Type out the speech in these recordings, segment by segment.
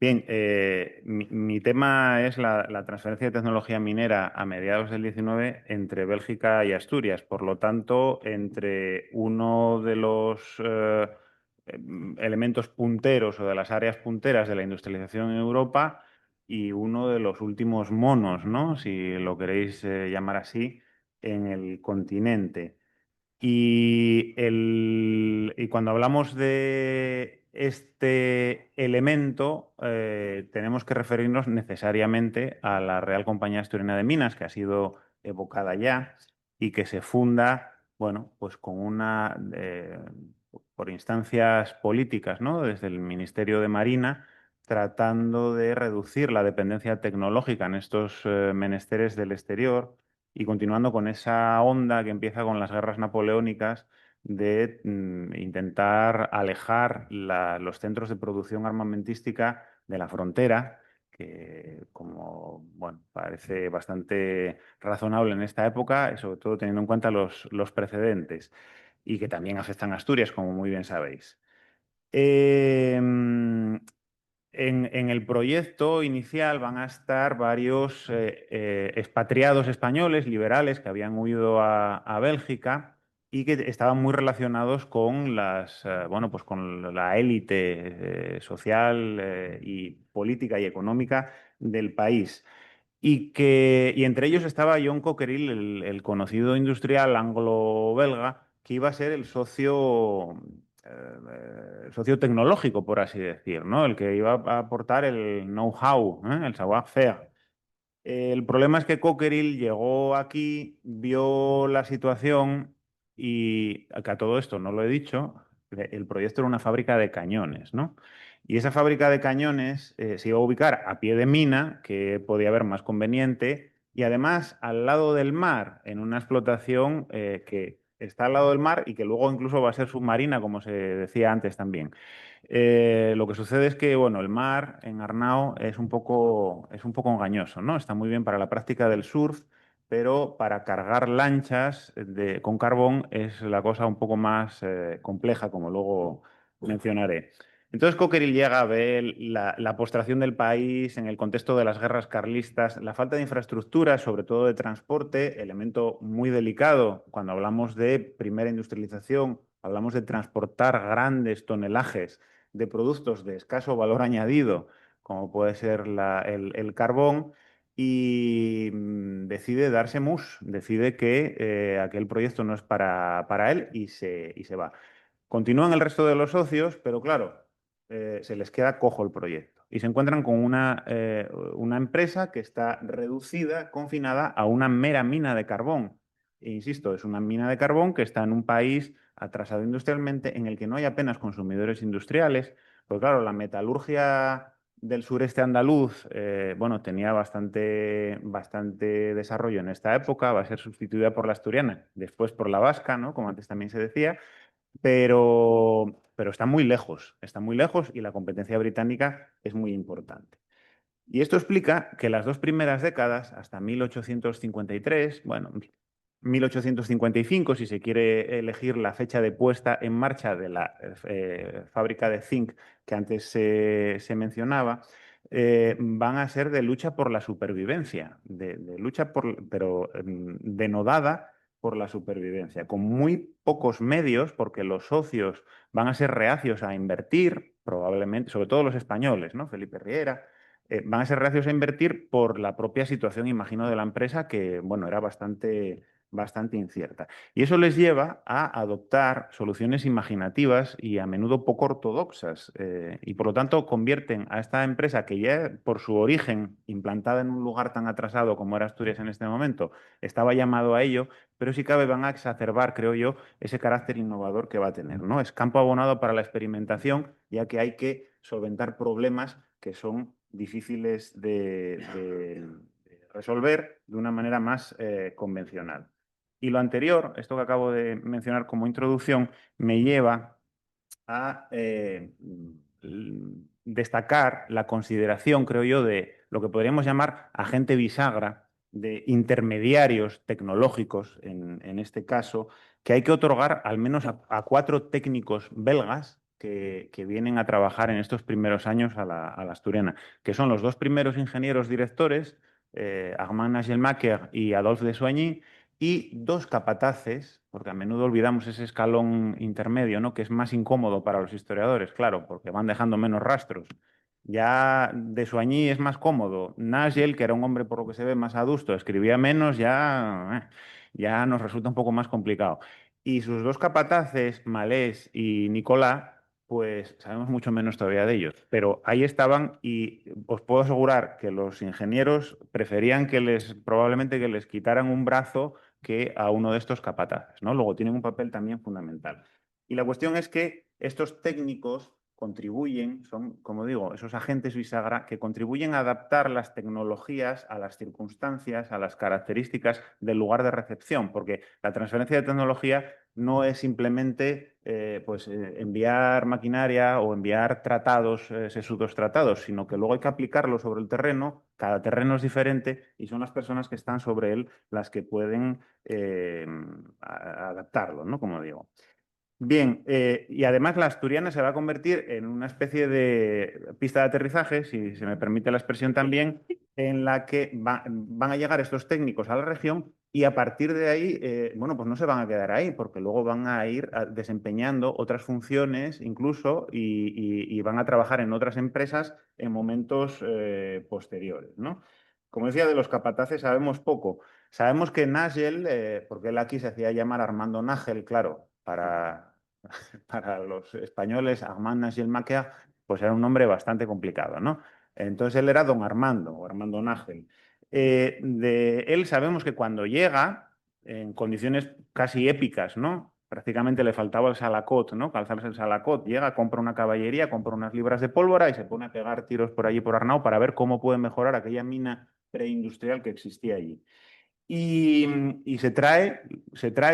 Bien, mi tema es la transferencia de tecnología minera a mediados del 19 entre Bélgica y Asturias. Por lo tanto, entre uno de los elementos punteros o de las áreas punteras de la industrialización en Europa y uno de los últimos monos, ¿no? Si lo queréis llamar así, en el continente. Y cuando hablamos de este elemento, tenemos que referirnos necesariamente a la Real Compañía Asturiana de Minas, que ha sido evocada ya y que se funda, bueno, pues con por instancias políticas, ¿no? Desde el Ministerio de Marina, tratando de reducir la dependencia tecnológica en estos menesteres del exterior y continuando con esa onda que empieza con las guerras napoleónicas de intentar alejar los centros de producción armamentística de la frontera, que como bueno, parece bastante razonable en esta época, y sobre todo teniendo en cuenta los precedentes, y que también afectan a Asturias, como muy bien sabéis. Eh, en el proyecto inicial van a estar varios expatriados españoles, liberales, que habían huido a Bélgica y que estaban muy relacionados con bueno, pues con la élite social y política y económica del país. Y entre ellos estaba John Cockerill, el conocido industrial anglo-belga, que iba a ser el socio tecnológico, por así decir, ¿no? El que iba a aportar el know-how, el savoir-faire. El problema es que Cockerill llegó aquí, vio la situación y que a todo esto no lo he dicho, el proyecto era una fábrica de cañones, ¿no? Y esa fábrica de cañones se iba a ubicar a pie de mina, que podía haber más conveniente, y además al lado del mar, en una explotación que está al lado del mar y que luego incluso va a ser submarina, como se decía antes también. Lo que sucede es que, bueno, el mar en Arnao es un poco engañoso, ¿no? Está muy bien para la práctica del surf, pero para cargar lanchas con carbón es la cosa un poco más compleja, como luego mencionaré. Entonces Cockerill llega, ve la postración del país en el contexto de las guerras carlistas, la falta de infraestructura, sobre todo de transporte, elemento muy delicado cuando hablamos de primera industrialización, hablamos de transportar grandes tonelajes de productos de escaso valor añadido, como puede ser el carbón, y decide darse mus, decide que aquel proyecto no es para él y se va. Continúan el resto de los socios, pero claro, se les queda cojo el proyecto y se encuentran con una empresa que está reducida, confinada a una mera mina de carbón. E insisto, es una mina de carbón que está en un país atrasado industrialmente en el que no hay apenas consumidores industriales, pues claro, la metalurgia del sureste andaluz, bueno, tenía bastante desarrollo en esta época, va a ser sustituida por la asturiana, después por la vasca, ¿no? Como antes también se decía, pero está muy lejos y la competencia británica es muy importante. Y esto explica que las dos primeras décadas, hasta 1853, bueno, 1855, si se quiere elegir la fecha de puesta en marcha de la fábrica de zinc que antes se mencionaba, van a ser de lucha por la supervivencia, de lucha pero denodada por la supervivencia, con muy pocos medios, porque los socios van a ser reacios a invertir, probablemente, sobre todo los españoles, ¿no? Felipe Riera, van a ser reacios a invertir por la propia situación, imagino, de la empresa, que, bueno, era bastante incierta. Y eso les lleva a adoptar soluciones imaginativas y a menudo poco ortodoxas, y por lo tanto convierten a esta empresa, que ya por su origen, implantada en un lugar tan atrasado como era Asturias en este momento, estaba llamado a ello, pero si cabe van a exacerbar, creo yo, ese carácter innovador que va a tener, ¿no? Es campo abonado para la experimentación, ya que hay que solventar problemas que son difíciles de resolver de una manera más convencional. Y lo anterior, esto que acabo de mencionar como introducción, me lleva a destacar la consideración, creo yo, de lo que podríamos llamar agente bisagra, de intermediarios tecnológicos, en este caso, que hay que otorgar al menos a 4 técnicos belgas que vienen a trabajar en estos primeros años a la Asturiana, que son los dos primeros ingenieros directores, Armand Nagelmacher y Adolphe de Soigny, y dos capataces, porque a menudo olvidamos ese escalón intermedio, ¿no? Que es más incómodo para los historiadores, claro, porque van dejando menos rastros. Ya de Soigny es más cómodo. Nagel, que era un hombre por lo que se ve más adusto, escribía menos, ya nos resulta un poco más complicado. Y sus dos capataces, Malés y Nicolás, pues sabemos mucho menos todavía de ellos. Pero ahí estaban y os puedo asegurar que los ingenieros preferían probablemente que les quitaran un brazo que a uno de estos capataces, ¿no? Luego tienen un papel también fundamental. Y la cuestión es que estos técnicos contribuyen, son, como digo, esos agentes bisagra que contribuyen a adaptar las tecnologías a las circunstancias, a las características del lugar de recepción, porque la transferencia de tecnología no es simplemente enviar maquinaria o enviar tratados, sesudos tratados, sino que luego hay que aplicarlo sobre el terreno, cada terreno es diferente y son las personas que están sobre él las que pueden adaptarlo, ¿no? Como digo. Bien, y además la Asturiana se va a convertir en una especie de pista de aterrizaje, si se me permite la expresión también, en la que van a llegar estos técnicos a la región y a partir de ahí, bueno, pues no se van a quedar ahí, porque luego van a ir desempeñando otras funciones incluso y van a trabajar en otras empresas en momentos posteriores, ¿no? Como decía, de los capataces sabemos poco. Sabemos que Nagel, porque él aquí se hacía llamar Armando Nagel, claro, para los españoles, Armand Nagel-Maquer, pues era un nombre bastante complicado, ¿no? Entonces él era don Armando, o Armando Nagel. De él sabemos que cuando llega, en condiciones casi épicas, ¿no? Prácticamente le faltaba el salacot, ¿no? Calzarse el salacot. Llega, compra una caballería, compra unas libras de pólvora y se pone a pegar tiros por allí por Arnau para ver cómo puede mejorar aquella mina preindustrial que existía allí. Y se trae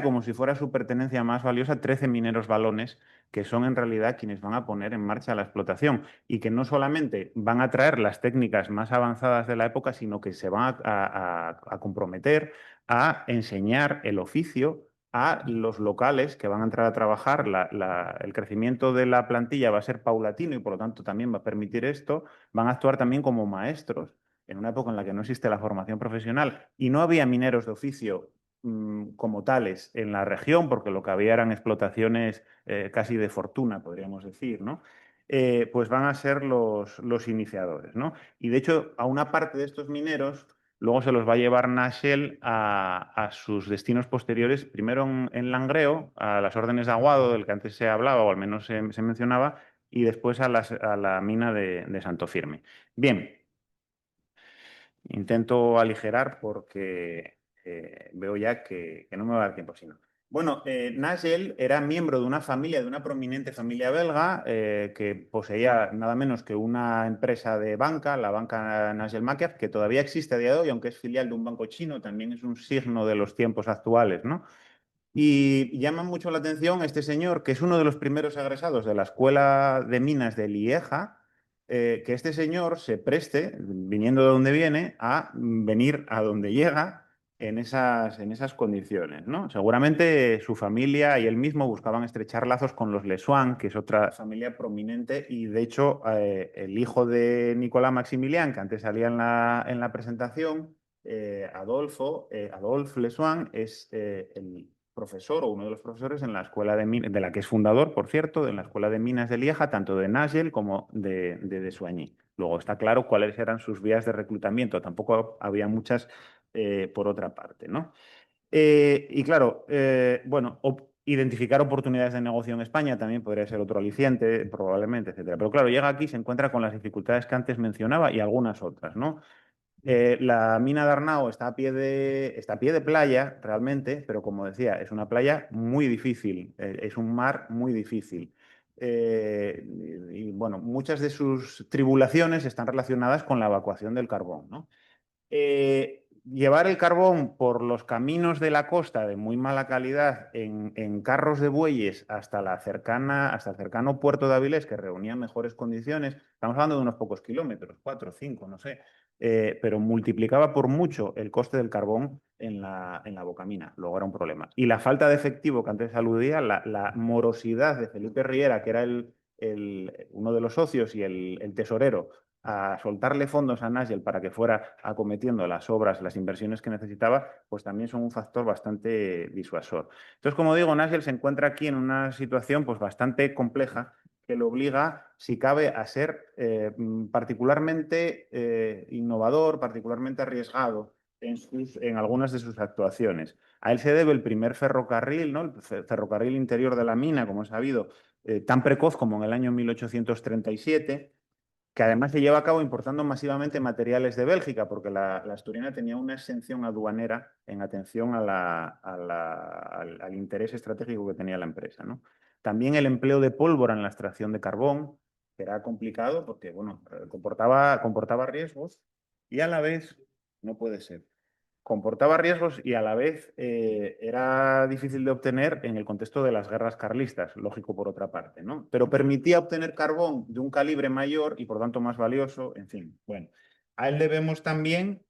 como si fuera su pertenencia más valiosa 13 mineros valones, que son en realidad quienes van a poner en marcha la explotación y que no solamente van a traer las técnicas más avanzadas de la época, sino que se van a comprometer a enseñar el oficio a los locales que van a entrar a trabajar. El crecimiento de la plantilla va a ser paulatino y por lo tanto también va a permitir esto. Van a actuar también como maestros en una época en la que no existe la formación profesional y no había mineros de oficio como tales en la región, porque lo que había eran explotaciones casi de fortuna, podríamos decir, ¿no? Pues van a ser los iniciadores, ¿no? Y de hecho, a una parte de estos mineros luego se los va a llevar Nashel a sus destinos posteriores, primero en Langreo, a las órdenes de Aguado, del que antes se hablaba, o al menos se mencionaba, y después a la mina de Santo Firme. Bien, intento aligerar porque veo ya que no me va a dar tiempo, si no. Bueno, Nagel era miembro de una familia, de una prominente familia belga, que poseía nada menos que una empresa de banca, la banca Nagel Makiaf, que todavía existe a día de hoy, aunque es filial de un banco chino, también es un signo de los tiempos actuales, ¿no? Y llama mucho la atención este señor, que es uno de los primeros egresados de la Escuela de Minas de Lieja, que este señor se preste, viniendo de donde viene, a venir a donde llega en esas condiciones, ¿no? Seguramente su familia y él mismo buscaban estrechar lazos con los Lesuán, que es otra familia prominente, y de hecho el hijo de Nicolás Maximilián, que antes salía en la presentación, Adolphe Lesuán, es el profesor o uno de los profesores en la escuela de la que es fundador, por cierto, en la escuela de minas de Lieja, tanto de Nagel como de Soigny. Luego está claro cuáles eran sus vías de reclutamiento, tampoco había muchas por otra parte, ¿no? Y claro, bueno, identificar oportunidades de negocio en España también podría ser otro aliciente, probablemente, etcétera. Pero claro, llega aquí y se encuentra con las dificultades que antes mencionaba y algunas otras, ¿no? La mina de Arnao está a pie de playa, realmente, pero como decía, es una playa muy difícil, es un mar muy difícil. Y bueno, muchas de sus tribulaciones están relacionadas con la evacuación del carbón, ¿no? Llevar el carbón por los caminos de la costa de muy mala calidad en carros de bueyes hasta el cercano puerto de Avilés, que reunía mejores condiciones, estamos hablando de unos pocos kilómetros, 4 o 5, no sé, pero multiplicaba por mucho el coste del carbón en la bocamina. Luego era un problema. Y la falta de efectivo que antes aludía, la morosidad de Felipe Riera, que era uno de los socios y el tesorero a soltarle fondos a Nigel para que fuera acometiendo las obras, las inversiones que necesitaba, pues también son un factor bastante disuasor. Entonces, como digo, Nigel se encuentra aquí en una situación pues bastante compleja que lo obliga, si cabe, a ser particularmente innovador, particularmente arriesgado en algunas de sus actuaciones. A él se debe el primer ferrocarril, ¿no? El ferrocarril interior de la mina, como es sabido, tan precoz como en el año 1837, que además se lleva a cabo importando masivamente materiales de Bélgica, porque la asturiana tenía una exención aduanera en atención al interés estratégico que tenía la empresa, ¿no? También el empleo de pólvora en la extracción de carbón, que era complicado porque bueno, comportaba riesgos y a la vez no puede ser comportaba riesgos y a la vez era difícil de obtener en el contexto de las guerras carlistas, lógico por otra parte, ¿no? Pero permitía obtener carbón de un calibre mayor y por tanto más valioso, en fin. Bueno, a él debemos también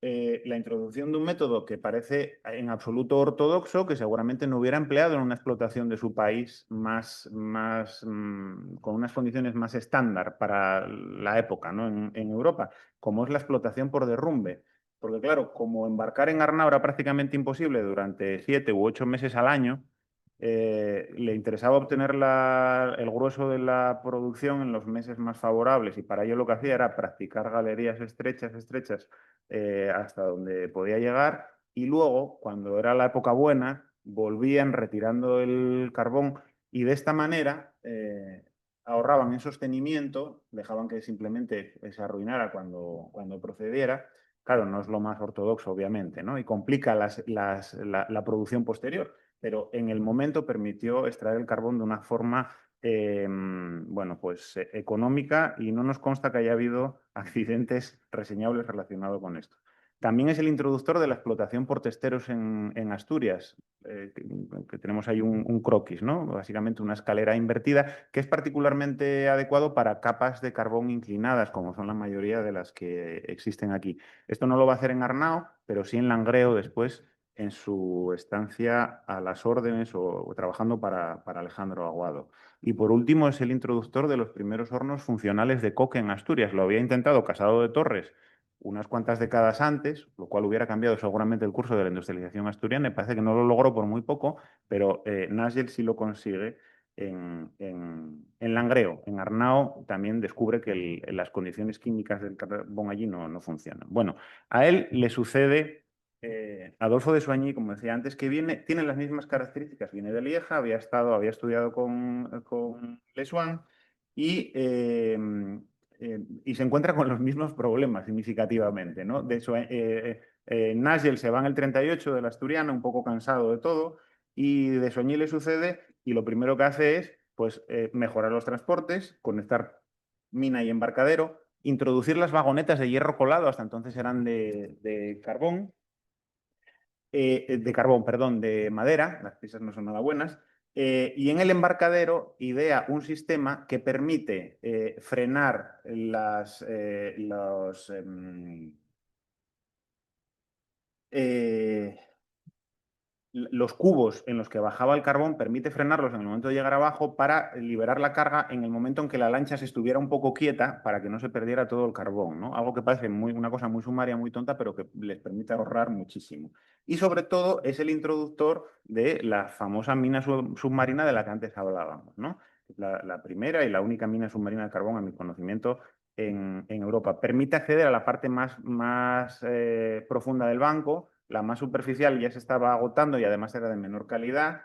la introducción de un método que parece en absoluto ortodoxo, que seguramente no hubiera empleado en una explotación de su país con unas condiciones más estándar para la época, ¿no? En Europa, como es la explotación por derrumbe. Porque claro, como embarcar en Arnau era prácticamente imposible durante 7 u 8 meses al año, le interesaba obtener el grueso de la producción en los meses más favorables y para ello lo que hacía era practicar galerías estrechas, estrechas, hasta donde podía llegar y luego, cuando era la época buena, volvían retirando el carbón y de esta manera ahorraban en sostenimiento, dejaban que simplemente se arruinara cuando procediera. Claro, no es lo más ortodoxo, obviamente, ¿no? Y complica la producción posterior, pero en el momento permitió extraer el carbón de una forma, bueno, pues económica y no nos consta que haya habido accidentes reseñables relacionados con esto. También es el introductor de la explotación por testeros en Asturias, que tenemos ahí un croquis, ¿no? Básicamente una escalera invertida, que es particularmente adecuado para capas de carbón inclinadas, como son la mayoría de las que existen aquí. Esto no lo va a hacer en Arnao, pero sí en Langreo después en su estancia a las órdenes o trabajando para Alejandro Aguado. Y por último es el introductor de los primeros hornos funcionales de coque en Asturias. Lo había intentado Casado de Torres unas cuantas décadas antes, lo cual hubiera cambiado seguramente el curso de la industrialización asturiana. Me parece que no lo logró por muy poco, pero Nagel sí lo consigue en Langreo. En Arnao también descubre que las condiciones químicas del carbón allí no funcionan. Bueno, a él le sucede Adolfo de Soigny, como decía antes, que tiene las mismas características. Viene de Lieja, había estudiado con Le Swan y, y se encuentra con los mismos problemas significativamente, ¿no? De hecho, Nagel se va en el 38 de la Asturiana, un poco cansado de todo, y de Soigny le sucede, y lo primero que hace es pues, mejorar los transportes, conectar mina y embarcadero, introducir las vagonetas de hierro colado, hasta entonces eran de carbón, perdón, de madera, las piezas no son nada buenas, y en el embarcadero idea un sistema que permite frenar eh, los cubos en los que bajaba el carbón, permite frenarlos en el momento de llegar abajo para liberar la carga en el momento en que la lancha se estuviera un poco quieta para que no se perdiera todo el carbón, ¿no? Algo que parece una cosa muy sumaria, muy tonta, pero que les permite ahorrar muchísimo. Y sobre todo es el introductor de la famosa mina submarina de la que antes hablábamos, ¿no? La primera y la única mina submarina de carbón, a mi conocimiento, en Europa. Permite acceder a la parte más profunda del banco. La más superficial ya se estaba agotando y además era de menor calidad.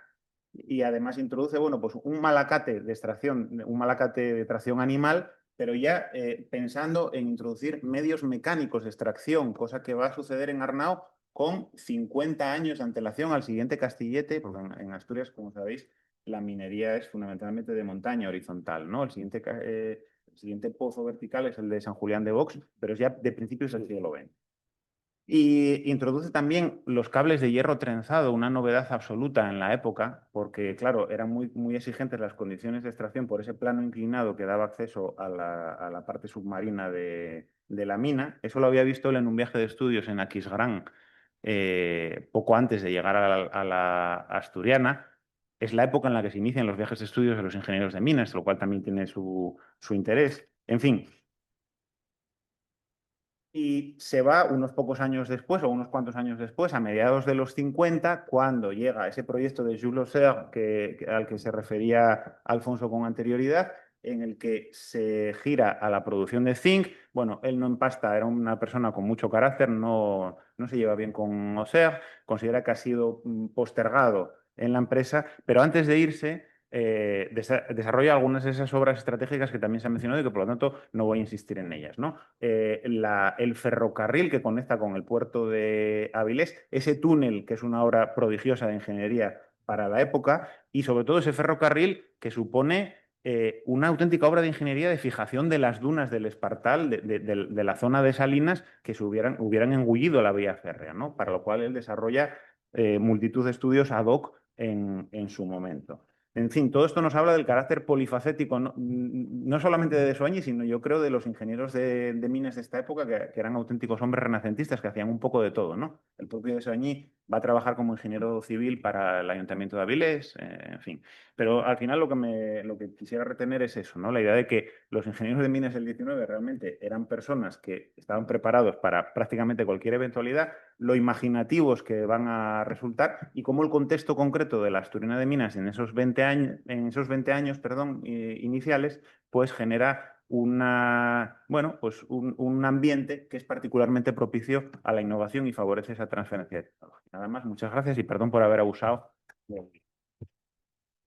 Y además introduce, bueno, pues un malacate de extracción, un malacate de tracción animal, pero ya pensando en introducir medios mecánicos de extracción, cosa que va a suceder en Arnao con 50 años de antelación al siguiente castillete, porque en Asturias, como sabéis, la minería es fundamentalmente de montaña horizontal, ¿no? El siguiente pozo vertical es el de San Julián de Vox, pero es ya de principios del siglo XX. Y introduce también los cables de hierro trenzado, una novedad absoluta en la época, porque, claro, eran muy exigentes las condiciones de extracción por ese plano inclinado que daba acceso a la parte submarina de la mina. Eso lo había visto él en un viaje de estudios en Aquisgrán, poco antes de llegar a la Asturiana. es la época en la que se inician los viajes de estudios de los ingenieros de minas, lo cual también tiene su interés. En fin, y se va unos pocos años después, o unos cuantos años después, a mediados de los 50, cuando llega ese proyecto de Jules Auxerre al que se refería Alfonso con anterioridad, en el que se gira a la producción de zinc. Bueno, él no empasta, era una persona con mucho carácter, no se lleva bien con Auxerre, considera que ha sido postergado en la empresa, pero antes de irse desarrolla algunas de esas obras estratégicas que también se han mencionado y que por lo tanto no voy a insistir en ellas, ¿no? El ferrocarril que conecta con el puerto de Avilés, ese túnel que es una obra prodigiosa de ingeniería para la época y sobre todo ese ferrocarril que supone una auténtica obra de ingeniería de fijación de las dunas del Espartal, de la zona de Salinas, que hubieran engullido la vía férrea, ¿no? Para lo cual él desarrolla multitud de estudios ad hoc en su momento. En fin, todo esto nos habla del carácter polifacético, no solamente de Desoañi, sino yo creo de los ingenieros de minas de esta época, que eran auténticos hombres renacentistas que hacían un poco de todo, ¿no? El propio Desoañi va a trabajar como ingeniero civil para el Ayuntamiento de Avilés, en fin. Pero al final lo que quisiera retener es eso, ¿no? La idea de que los ingenieros de minas del 19 realmente eran personas que estaban preparados para prácticamente cualquier eventualidad, lo imaginativos que van a resultar y cómo el contexto concreto de la Asturiana de Minas en esos 20 años, perdón, iniciales, pues genera bueno, pues un ambiente que es particularmente propicio a la innovación y favorece esa transferencia de tecnología. Nada más, muchas gracias y perdón por haber abusado.